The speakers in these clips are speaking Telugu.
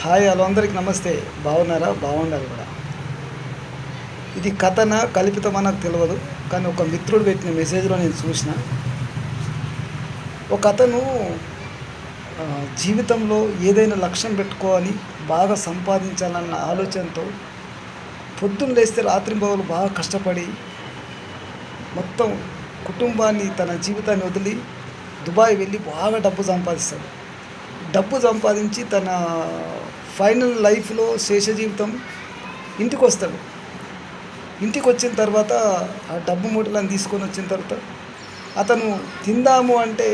హాయ్ హలో అందరికి నమస్తే. బాగున్నారా? బాగుండాలి కూడా. ఇది కథనా కల్పితమా నాకు తెలియదు, కానీ ఒక మిత్రుడు పెట్టిన మెసేజ్లో నేను చూసిన. ఒక అతను జీవితంలో ఏదైనా లక్ష్యం పెట్టుకోవాలి, బాగా సంపాదించాలన్న ఆలోచనతో పొద్దున్న లేస్తే రాత్రింబవలు బాగా కష్టపడి మొత్తం కుటుంబాన్ని, తన జీవితాన్ని వదిలి దుబాయ్ వెళ్ళి బాగా డబ్బు సంపాదిస్తాడు. డబ్బు సంపాదించి తన ఫైనల్ లైఫ్లో శేష జీవితం ఇంటికి వస్తాడు. ఇంటికి వచ్చిన తర్వాత ఆ డబ్బు మూటలను తీసుకొని వచ్చిన తర్వాత అతను తిందాము అంటే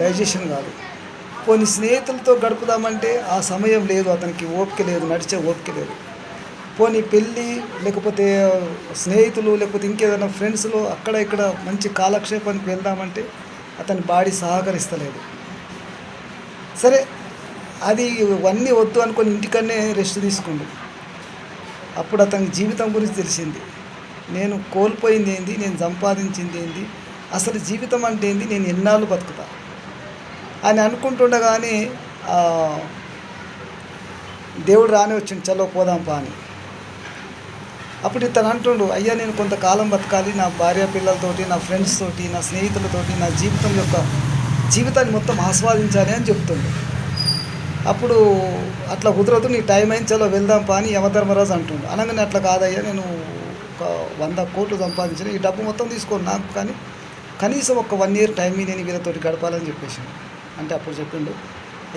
డైజెషన్ కాదు, పోనీ స్నేహితులతో గడుపుదామంటే ఆ సమయం లేదు, అతనికి ఓపిక లేదు, నడిచే ఓపిక లేదు. పోనీ పెళ్ళి, లేకపోతే స్నేహితులు, లేకపోతే ఇంకేదైనా ఫ్రెండ్స్లో అక్కడ ఇక్కడ మంచి కాలక్షేపానికి వెళ్దామంటే అతని బాడీ సహకరిస్తలేదు. సరే, అది ఇవన్నీ వద్దు అనుకొని ఇంటికన్నే రెస్ట్ తీసుకుండు. అప్పుడు అతని జీవితం గురించి తెలిసింది. నేను కోల్పోయింది ఏంది, నేను సంపాదించింది ఏంది, అసలు జీవితం అంటే ఏంది, నేను ఎన్నాళ్ళు బతుకుతా అని అనుకుంటుండగానే దేవుడు రాని వచ్చిండు, చలో పోదాంపా అని. అప్పుడు ఇతను అంటుండు, అయ్యా నేను కొంతకాలం బతకాలి, నా భార్య పిల్లలతోటి, నా ఫ్రెండ్స్ తోటి, నా స్నేహితులతోటి, నా జీవితాన్ని మొత్తం ఆస్వాదించాలి అని చెప్తుండు. అప్పుడు అట్లా కుదరదు, నీ టైం అయిన చలో వెళ్దాంపా అని యమధర్మరాజు అంటుండు. అనగానే అట్లా కాదయ్యా, నేను ఒక 100 కోట్లు సంపాదించిన, ఈ డబ్బు మొత్తం తీసుకోను నాకు, కానీ కనీసం ఒక 1 ఇయర్ టైం నేను వీళ్ళతోటి గడపాలని చెప్పేసాను. అంటే అప్పుడు చెప్పిండు,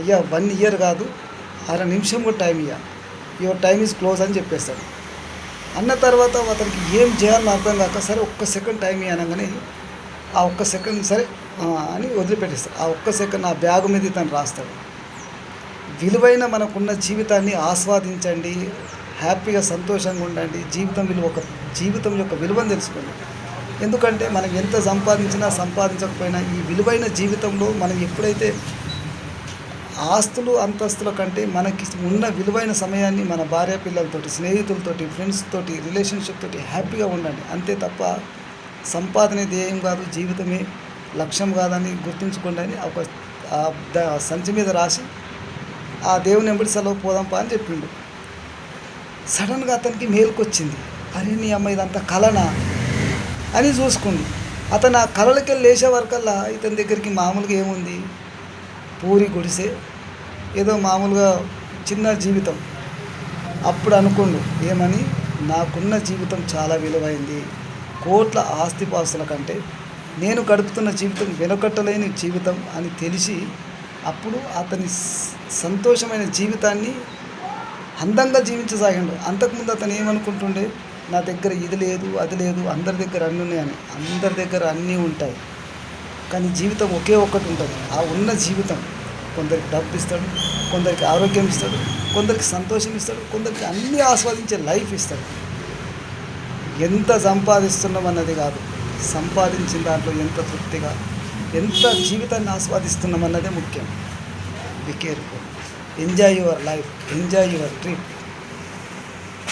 అయ్యా 1 ఇయర్ కాదు, 1/2 నిమిషం కూడా టైం ఇయ్య, యువర్ టైం ఈజ్ క్లోజ్ అని చెప్పేస్తాడు. అన్న తర్వాత అతనికి ఏం చేయాలని అర్థం కాక, సరే ఒక్క సెకండ్ టైం ఇయ్య అనగానే ఆ ఒక్క సెకండ్ సరే అని వదిలిపెట్టేస్తాడు. ఆ ఒక్క సెకండ్ ఆ బ్యాగు మీద తను రాస్తాడు, విలువైన మనకున్న జీవితాన్ని ఆస్వాదించండి, హ్యాపీగా సంతోషంగా ఉండండి, జీవితం యొక్క విలువను తెలుసుకోండి. ఎందుకంటే మనం ఎంత సంపాదించకపోయినా ఈ విలువైన జీవితంలో మనం ఎప్పుడైతే ఆస్తులు అంతస్తుల కంటే మనకి ఉన్న విలువైన సమయాన్ని మన భార్య పిల్లలతోటి, స్నేహితులతోటి, ఫ్రెండ్స్ తోటి, రిలేషన్షిప్ తోటి హ్యాపీగా ఉండండి. అంతే తప్ప సంపాదన ధ్యేయం కాదు, జీవితమే లక్ష్యం కాదని గుర్తుంచుకోండి అని ఒక సంచి మీద రాసి ఆ దేవుని వెంబడి సెలవు పోదాంపా అని చెప్పిండు. సడన్గా అతనికి మేలుకొచ్చింది, అరే నీ అమ్మ ఇదంతా కలనా అని చూసుకుంది. అతను ఆ కళలకి వెళ్ళి లేచే వరకల్లా ఇతని దగ్గరికి మామూలుగా ఏముంది, పూరి గుడిసే, ఏదో మామూలుగా చిన్న జీవితం. అప్పుడు అనుకోండు ఏమని, నాకున్న జీవితం చాలా విలువైంది, కోట్ల ఆస్తిపాస్తుల కంటే నేను గడుపుతున్న జీవితం వెనుకట్టలేని జీవితం అని తెలిసి అప్పుడు అతని సంతోషమైన జీవితాన్ని అందంగా జీవించసాగిండు. అంతకుముందు అతను ఏమనుకుంటుండే, నా దగ్గర ఇది లేదు అది లేదు, అందరి దగ్గర అన్నీ ఉన్నాయని. అందరి దగ్గర అన్నీ ఉంటాయి, కానీ జీవితం ఒకే ఒక్కటి ఉంటుంది. ఆ ఉన్న జీవితం కొందరికి డబ్బు ఇస్తాడు, కొందరికి ఆరోగ్యం ఇస్తాడు, కొందరికి సంతోషం ఇస్తాడు, కొందరికి అన్నీ ఆస్వాదించే లైఫ్ ఇస్తాడు. ఎంత సంపాదిస్తున్నాం అన్నది కాదు, సంపాదించిన దాంట్లో ఎంత తృప్తిగా, ఎంత జీవితాన్ని ఆస్వాదిస్తున్నాం అన్నదే ముఖ్యం. Be careful, enjoy your life, enjoy your trip.